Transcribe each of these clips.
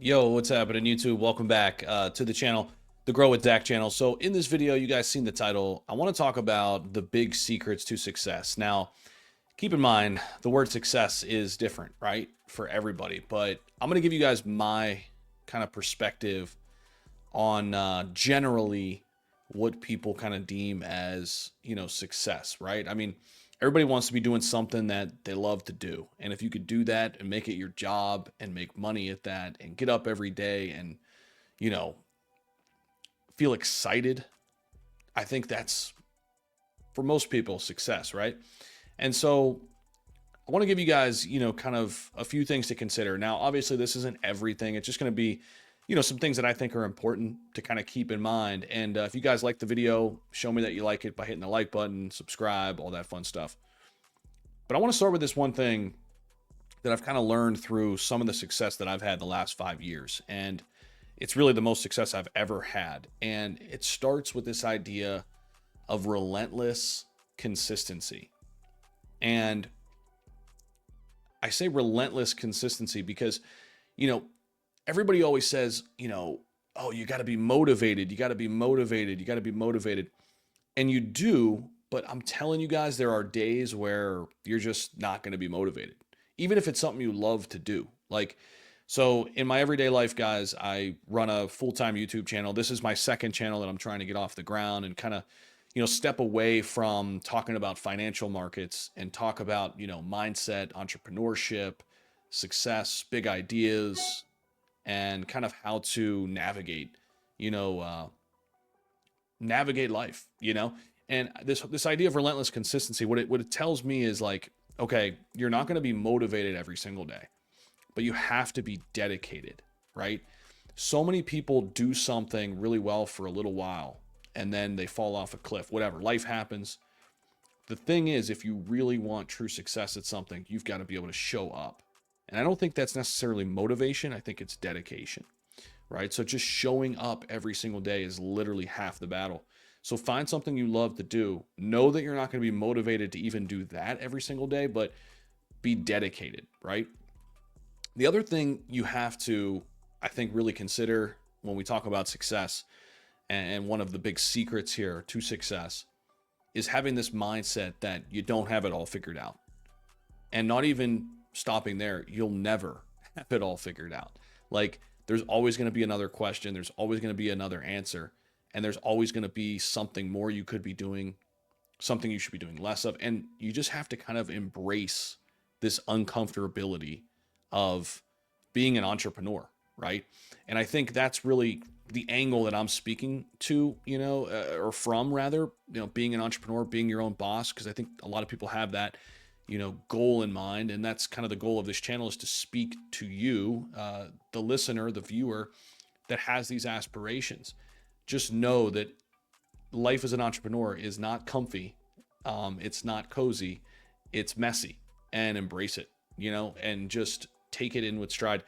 Yo, what's happening, YouTube? Welcome back to the channel, the Grow with Zach channel. So in this video, you guys seen the title. I want to talk about the big secrets to success. Now, keep in mind, the word success is different, right, for everybody. But I'm going to give you guys my kind of perspective on generally what people kind of deem as, success, right? I mean, everybody wants to be doing something that they love to do. And if you could do that and make it your job and make money at that and get up every day and, you know, feel excited, I think that's for most people success, right? And so I want to give you guys, kind of a few things to consider. Now, obviously, this isn't everything. It's just going to be, some things that I think are important to kind of keep in mind. And if you guys like the video, show me that you like it by hitting the like button, subscribe, all that fun stuff. But I want to start with this one thing that I've kind of learned through some of the success that I've had the last 5 years. And it's really the most success I've ever had. And it starts with this idea of relentless consistency. And I say relentless consistency because, everybody always says, oh, you got to be motivated. You got to be motivated. You got to be motivated. And you do, but I'm telling you guys, there are days where you're just not going to be motivated, even if it's something you love to do. Like, so in my everyday life, guys, I run a full-time YouTube channel. This is my second channel that I'm trying to get off the ground and kind of, step away from talking about financial markets and talk about, mindset, entrepreneurship, success, big ideas, and kind of how to navigate, you know, uh, navigate life, And this idea of relentless consistency, what it tells me is like, okay, you're not going to be motivated every single day, but you have to be dedicated, right? So many people do something really well for a little while and then they fall off a cliff, whatever. Life happens. The thing is, if you really want true success at something, you've got to be able to show up. And I don't think that's necessarily motivation. I think it's dedication, right? So just showing up every single day is literally half the battle. So find something you love to do. Know that you're not going to be motivated to even do that every single day, but be dedicated, right? The other thing you have to, I think, really consider when we talk about success, and one of the big secrets here to success is having this mindset that you don't have it all figured out. And not even stopping there, you'll never have it all figured out. Like, there's always going to be another question, there's always going to be another answer, and there's always going to be something more you could be doing, something you should be doing less of. And you just have to kind of embrace this uncomfortability of being an entrepreneur, right? And I think that's really the angle that I'm speaking to, or from rather, being an entrepreneur, being your own boss, because I think a lot of people have that, goal in mind. And that's kind of the goal of this channel, is to speak to you, the listener, the viewer that has these aspirations. Just know that life as an entrepreneur is not comfy. It's not cozy. It's messy, and embrace it, and just take it in with stride.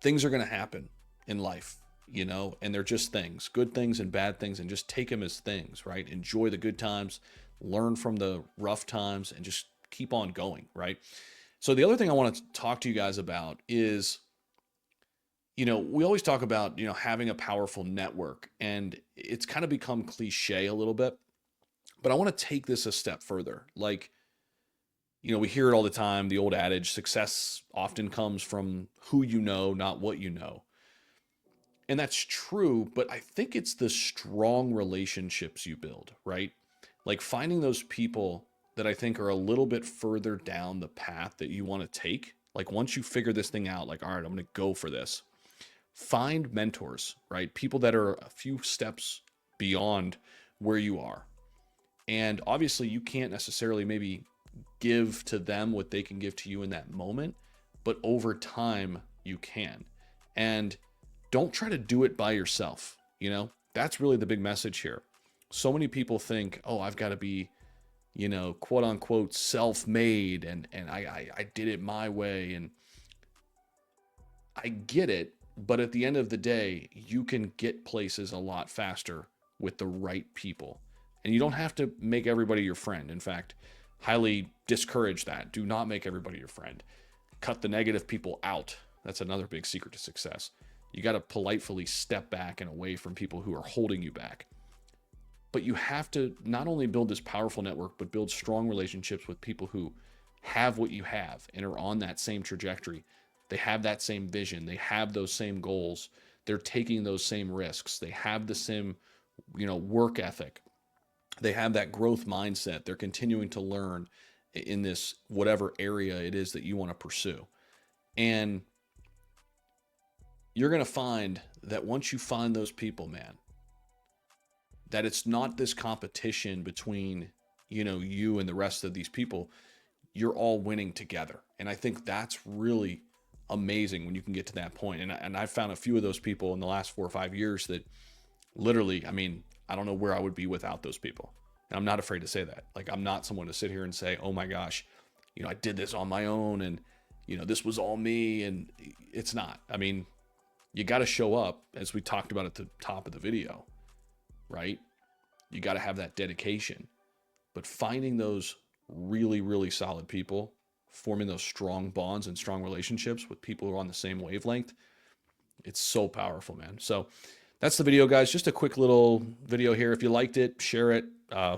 Things are going to happen in life, and they're just things, good things and bad things, and just take them as things, right? Enjoy the good times, learn from the rough times, and just keep on going, right? So the other thing I want to talk to you guys about is, we always talk about, having a powerful network, and it's kind of become cliche a little bit, but I want to take this a step further. Like, we hear it all the time, the old adage, success often comes from who you know, not what you know. And that's true, but I think it's the strong relationships you build, right? Like finding those people that I think are a little bit further down the path that you want to take. Like once you figure this thing out, like, all right, I'm going to go for this. Find mentors, right? People that are a few steps beyond where you are. And obviously you can't necessarily maybe give to them what they can give to you in that moment, but over time you can. And don't try to do it by yourself. That's really the big message here. So many people think, oh, I've got to be, quote unquote, self-made, and I did it my way. And I get it. But at the end of the day, you can get places a lot faster with the right people. And you don't have to make everybody your friend. In fact, highly discourage that. Do not make everybody your friend. Cut the negative people out. That's another big secret to success. You got to politely step back and away from people who are holding you back. But you have to not only build this powerful network, but build strong relationships with people who have what you have and are on that same trajectory. They have that same vision. They have those same goals. They're taking those same risks. They have the same, work ethic. They have that growth mindset. They're continuing to learn in this whatever area it is that you want to pursue. And you're going to find that once you find those people, man, that it's not this competition between, you and the rest of these people. You're all winning together. And I think that's really amazing when you can get to that point. And I've found a few of those people in the last 4 or 5 years that literally, I don't know where I would be without those people. And I'm not afraid to say that. Like, I'm not someone to sit here and say, oh my gosh, I did this on my own and, this was all me. And it's not. You got to show up, as we talked about at the top of the video, right? You got to have that dedication. But finding those really, really solid people, forming those strong bonds and strong relationships with people who are on the same wavelength, it's so powerful, man. So that's the video, guys. Just a quick little video here. If you liked it, share it.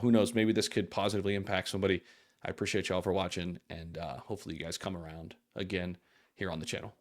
Who knows? Maybe this could positively impact somebody. I appreciate y'all for watching, and hopefully you guys come around again here on the channel.